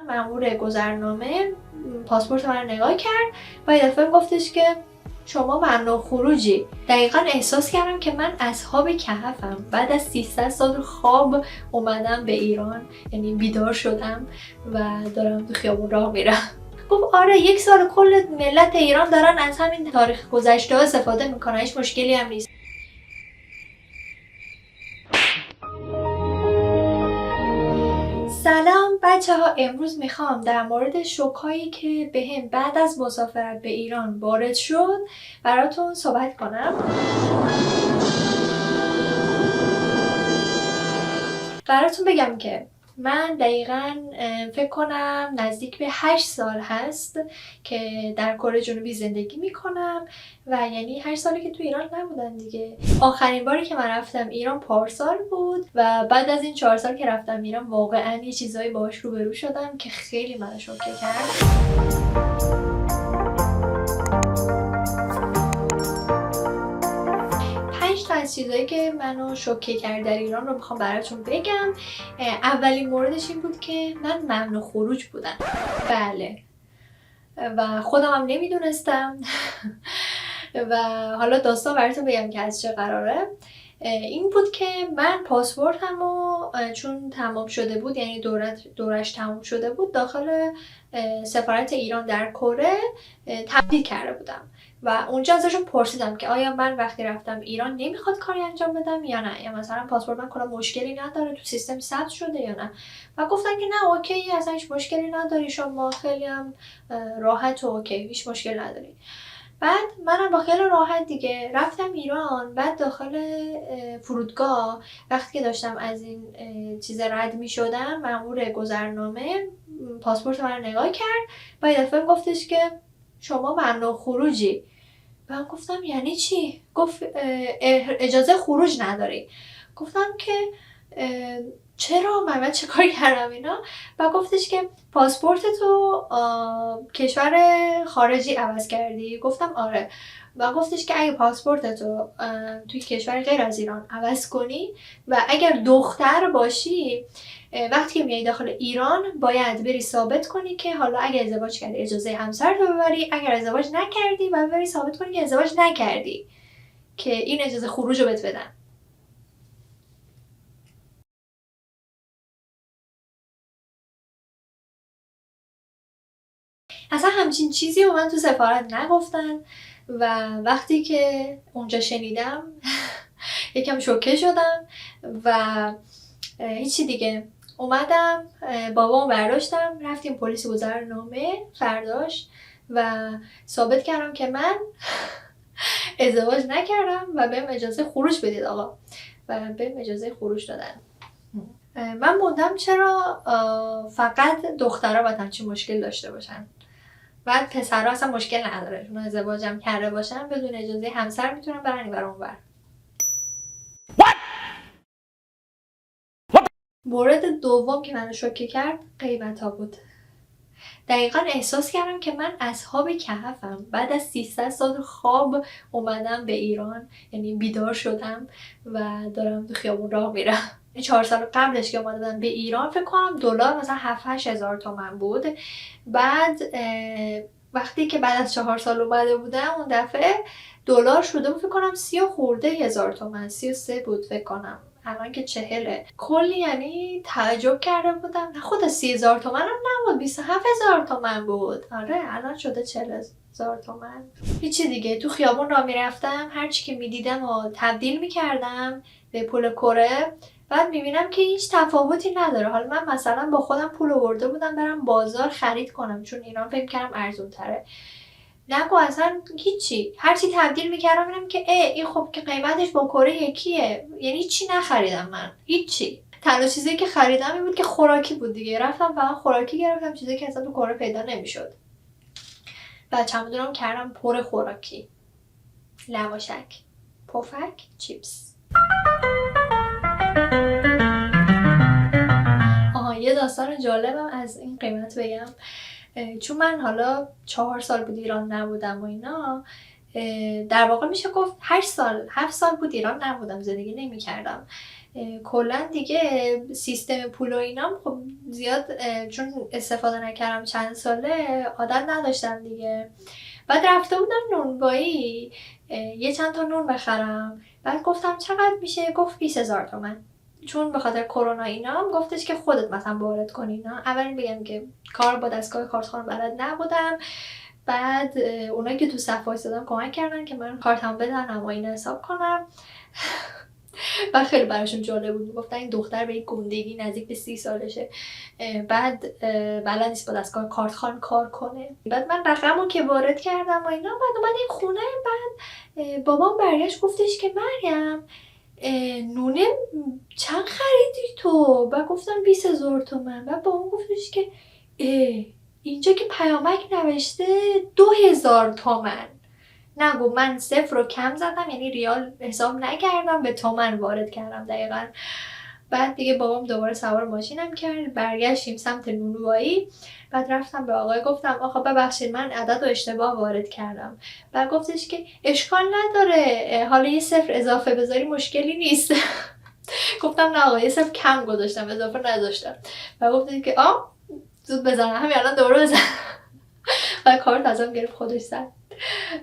مأمور گذرنامه پاسپورت من رو نگاه کرد و یه دفعه گفتش که شما ممنوع خروجی. دقیقا احساس کردم که من اصحاب کهفم. بعد از 300 سال خواب اومدم به ایران، یعنی بیدار شدم و دارم تو خیابون راه میرم. گفت آره 1 سال کل ملت ایران دارن از همین تاریخ گذشته ها استفاده میکنن، هیچ مشکلی هم نیست. سلام بچه ها، امروز میخوام در مورد شوکایی که بهم بعد از مسافرت به ایران وارد شد براتون صحبت کنم. براتون بگم که من دقیقاً فکر کنم نزدیک به 8 سال هست که در کره جنوبی زندگی میکنم و یعنی 8 سالی که تو ایران نبودم دیگه. آخرین باری که من رفتم ایران پارسال بود و بعد از این 4 سال که رفتم ایران واقعاً یه چیزایی باهاش روبرو شدم که خیلی منو شوکه کرد. 5 تا از چیزایی که منو شوکه کرد در ایران رو میخوام براتون بگم. اولین موردش این بود که من ممنوع خروج بودم. بله و خودم هم نمیدونستم و حالا داستان براتون بگم که از چه قراره. این بود که من پاسپورتمو چون تمام شده بود، یعنی دورش تمام شده بود، داخل سفارت ایران در کره تبدیل کرده بودم و اونجا ازشون پرسیدم که آیا من وقتی رفتم ایران نمیخواد کاری انجام بدم یا نه، یا مثلا پاسپورت من کلا مشکلی نداره تو سیستم ثبت شده یا نه. و گفتن که نه اوکی، اصلا هیچ مشکلی نداری، شما خیلی هم راحت و اوکی، هیچ مشکل نداری. بعد منم با خیلی راحت دیگه رفتم ایران. بعد داخل فرودگاه وقتی که داشتم از این چیز رد می شدم، مأمور گذرنامه پاسپورت من رو نگاه کرد و یه دفعه گفتش که شما ممنوع خروجی. و من گفتم یعنی چی؟ گفت اجازه خروج نداری. گفتم که چرا؟ من چه کاری کردم اینا؟ و گفتش که پاسپورت تو کشور خارجی عوض کردی؟ گفتم آره. و گفتش که اگه پاسپورت تو توی کشور غیر از ایران عوض کنی و اگر دختر باشی، وقتی که میای داخل ایران باید بری ثابت کنی که حالا اگر ازدواج کردی اجازه همسرت رو ببری، اگر ازدواج نکردی باید بری ثابت کنی که ازدواج نکردی که این اجازه خروج رو بهت بدن. اصلا همچین چیزی رو من تو سفارت نگفتن و وقتی که اونجا شنیدم یکم شوکه شدم و هیچی دیگه. اومدم بابامو برداشتم رفتیم پلیس گذرنامه فرداش و ثابت کردم که من ازدواج نکردم و بهم اجازه خروج بدید آقا، و بهم اجازه خروج دادن. من موندم چرا فقط دخترها باید همچین مشکل داشته باشن، بعد پسرها اصلا مشکل نداره، چون ازدواجم کرده باشن بدون اجازه همسر میتونن برن این ور اون ور. مورد دوم که منو شوکه کرد قیمتا بود. دقیقا احساس کردم که من اصحاب کهفم. بعد از 300 سال خواب اومدم به ایران، یعنی بیدار شدم و دارم تو خیابون راه میرم. 4 سال قبلش که اومدم به ایران فکر کنم دلار مثلا 7-8 هزار تومن بود. بعد وقتی که بعد از 4 سال اومده بودم اون دفعه دلار شده بود فکر کنم 30 خورده هزار تومن، 33 بود فکر کنم، الان که 40. کلی یعنی تعجب کرده بودم. نه خدا 30,000 تومن هم نبود، 27,000 تومن بود. آره الان شده 40,000 تومن. هیچی دیگه. تو خیابون راه میرفتم هرچی که میدیدم و تبدیل میکردم به پول کره. بعد میبینم که هیچ تفاوتی نداره. حالا من مثلا با خودم پول آورده بودم برم بازار خرید کنم چون ایران فکر کردم ارزون تره. نگو اصلا هیچی. هرچی تبدیل میکردم ببینم که این خب که قیمتش با کره یکیه، یعنی هیچی نخریدم من، هیچی. تنها چیزی که خریدم این بود که خوراکی بود دیگه. رفتم فقط خوراکی گرفتم، چیزی که اصلا تو کره پیدا نمیشد. بعد چمدونم کردم پر خوراکی، لواشک، پفک، چیپس. یه داستان جالبم از این قیمت بگم. چون من حالا 4 سال بود ایران نبودم و اینا، در واقع میشه گفت 7 سال بود ایران نبودم، زندگی نمی کردم. کلا دیگه سیستم پول و اینام خب زیاد چون استفاده نکردم چند ساله عادت نداشتم دیگه. بعد رفته بودم نونوایی یه چند تا نون بخرم، بعد گفتم چقدر میشه؟ گفت 20,000 تومن. چون به خاطر کرونا اینام گفتش که خودت مثلا وارد کنی اینا. اولین بگم که کار با دستگاه کارتخوان بلد نبودم، بعد اونایی که تو صف وایسادن کمک کردن که من کارتمو بدن و اینا حساب کنم. و خیلی براشون جالب بود، گفتن این دختر به این گندگی نزدیک به 30 سالشه، بعد بلد نیست با دستگاه کارتخوان کار کنه. بعد من رقمو که وارد کردم و اینا، بعد اومدیم خونه، بعد بابام برگشت گفتش که مریم نونه چند خریدی تو؟ بعد گفتم 20,000 تومن. بعد بابام گفتش که اینجا که پیامک نوشته 2,000 تومن. نگو من صفر رو کم زدم، یعنی ریال حساب نکردم، به تومن وارد کردم دقیقا. بعد دیگه بابام دوباره سوار ماشینم کرد، برگشتیم سمت نونوایی. بعد رفتم به آقای گفتم آقا ببخشید من عدد رو اشتباه وارد کردم. بعد گفتش که اشکال نداره، حالا یه صفر اضافه بذاری مشکلی نیست. گفتم نه آقا یه صفر کم گذاشتم، اضافه نذاشتم. بعد گفتش که زود بزن، همین الان دوباره بزن. و کارت ازم گرفت خودش زد.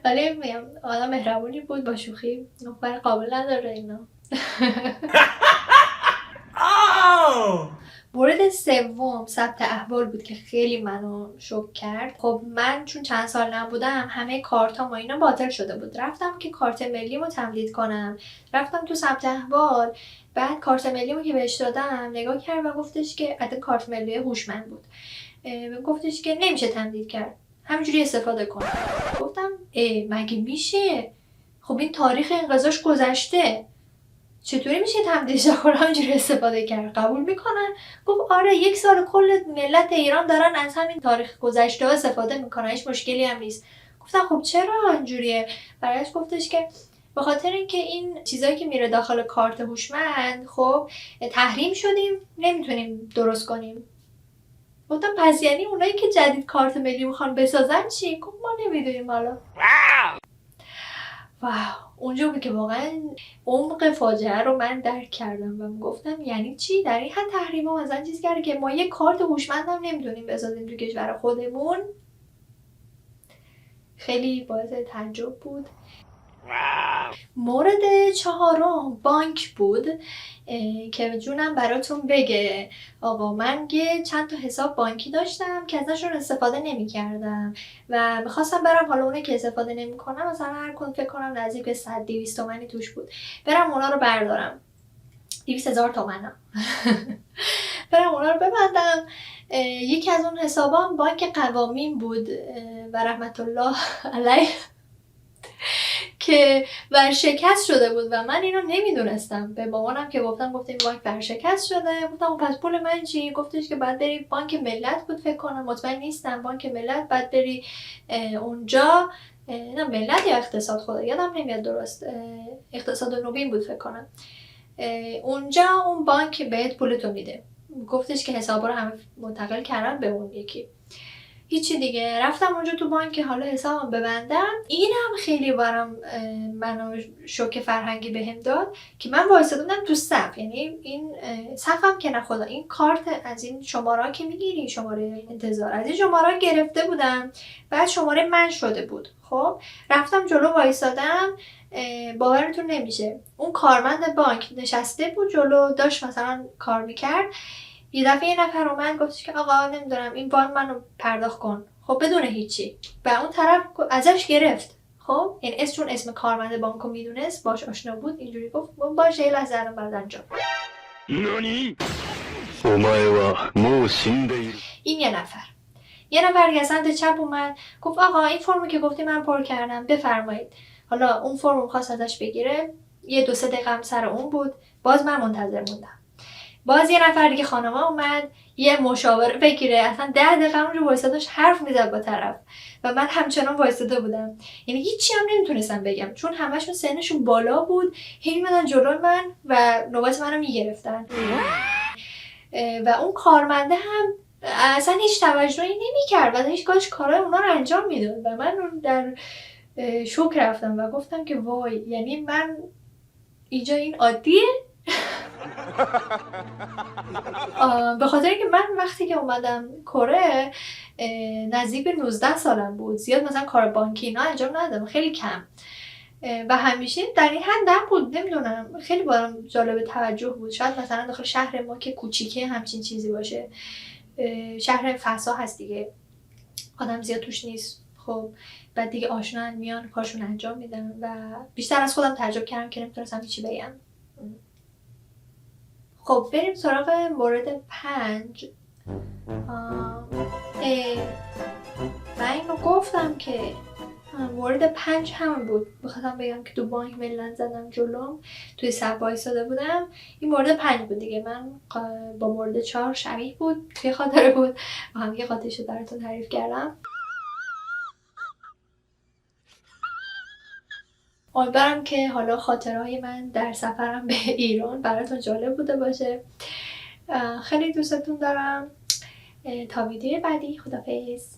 ولی میگم آدم مهربونی بود، با شوخی برای قابل نداره اینا. مورد سوم ثبت احوال بود که خیلی منو شوک کرد. خب من چون چند سال نبودم همه کارتام و اینا باطل شده بود. رفتم که کارت ملیمو تمدید کنم، رفتم تو ثبت احوال. بعد کارت ملیمو که بهش دادم نگاه کرد و گفتش که حتی کارت ملی هوشمند بود، گفتش که نمیشه تمدید کرد، همینجوری استفاده کن. گفتم مگه میشه؟ خب این تاریخ انقضاش گذشته، چطوری میشه تمدیدش نکنه همینجوری استفاده کرد؟ قبول میکنن؟ گفت آره 1 سال کل ملت ایران دارن از همین تاریخ گذشته ها استفاده میکنن، هیچ مشکلی هم نیست. گفتم خب چرا اینجوریه؟ برایش گفتش که به خاطر اینکه این چیزایی که میره داخل کارت هوشمند خب تحریم شدیم، نمیتونیم درست کنیم. گفتم پس یعنی اونایی که جدید کارت ملی میخوان بسازن چی؟ گفت ما نمیدونیم حالا. واو، اونجا بود که واقعا عمق فاجعه رو من درک کردم و گفتم یعنی چی؟ در این حد تحریم ها مثلا چیز کرده که ما یه کارت هوشمند هم نمیتونیم بسازیم تو کشور خودمون. خیلی باعث تعجب بود. مورد چهارم بانک بود که جونم براتون بگه آقا من یه چند تا حساب بانکی داشتم که ازشون استفاده نمی کردم و میخواستم برم، حالا اونه که استفاده نمی کنم مثلا هر کدوم فکر کنم نزدیک به 100-200 تومنی توش بود، برم اونا رو بردارم، 200,000 تومن برم اونا رو ببندم. یکی از اون حسابام بانک قوامین بود و رحمت الله علیه که ورشکست شده بود و من اینو نمیدونستم. به مامانم که گفتم بانک ورشکست شده، گفتم پس پول من چی؟ گفتش که بعد بری بانک ملت بود فکر کنم، مطمئن نیستم، بانک ملت بعد بری اونجا، نه ملت یا اقتصاد خدا یادم نمیاد درست، اقتصاد نوین بود فکر کنم، اونجا اون بانک بهت پولتو میده. گفتش که حسابا رو همه منتقل کردن به اون یکی. هیچی دیگه، رفتم اونجا تو بانک حالا حسابم ببندم. اینم خیلی برام منو شوک فرهنگی بهم داد که من وایساده بودم تو صف، یعنی این صفم که نه خدا، این کارت از این شماره که میگیری، شماره انتظار، از این شماره گرفته بودم، بعد شماره من شده بود. خب رفتم جلو وایسادم، باورتون نمیشه اون کارمند بانک نشسته بود جلو، داشت مثلا کار میکرد. یه دفعه یه نفر اومد گفتش که آقا نمیدونم این وام منو پرداخت کن. خب بدون هیچی و اون طرف ازش گرفت. خب یعنی چون اسم کارمند بانکو میدونست، باش آشنا بود، اینجوری گفت باشه یه لحظه الان بعد انجام. نانی این یه نفر که سمت چپ اومد گفت آقا این فرمو که گفتی من پر کردم بفرمایید. حالا اون فرمو خواست ازش بگیره، یه 2-3 دقیقه سر اون بود، باز من منتظر موندم. باز یه نفر دیگه خانوما اومد یه مشاوره بگیره، اصلا 10 دقیقه اونجا وایساده داشت حرف میزد با طرف و من همچنان وایساده بودم، یعنی هیچی هم نمیتونستم بگم چون همشون سنشون بالا بود، هی میمدن جلوی من و نوبت منو میگرفتن و اون کارمنده هم اصلا هیچ توجهی نمیکرد و هیچ کاش کارای اونا رو انجام میداد و من در شوک رفتم و گفتم که وای، یعنی من اینجا این عادیه؟ به خاطر اینکه من وقتی که اومدم کره نزدیک به 19 سالم بود، زیاد مثلا کار بانکی اینا انجام ندادم، خیلی کم و همیشه در این حد نبود. نمیدونم، خیلی برام جالب توجه بود. شاید مثلا داخل شهر ما که کوچیکه همچین چیزی باشه، شهر فضا هست دیگه، آدم زیاد توش نیست. خب بعد دیگه آشنا میان کارشون انجام میدن و بیشتر از خودم تعجب کردم که نمیتونستم چی بگم. خب بریم سراغ مورد 5. من اینو گفتم که مورد 5 هم بود، بخواستم بگم که تو بانک ملت زدم جلوم، توی صف وایساده بودم. این مورد 5 بود دیگه. من با مورد 4 شبیه بود، توی خاطره بود و هم یه خاطرش رو براتون تعریف کردم. امیدوارم که حالا خاطرهای من در سفرم به ایران براتون جالب بوده باشه. خیلی دوستتون دارم. تا ویدیو بعدی، خدافظ.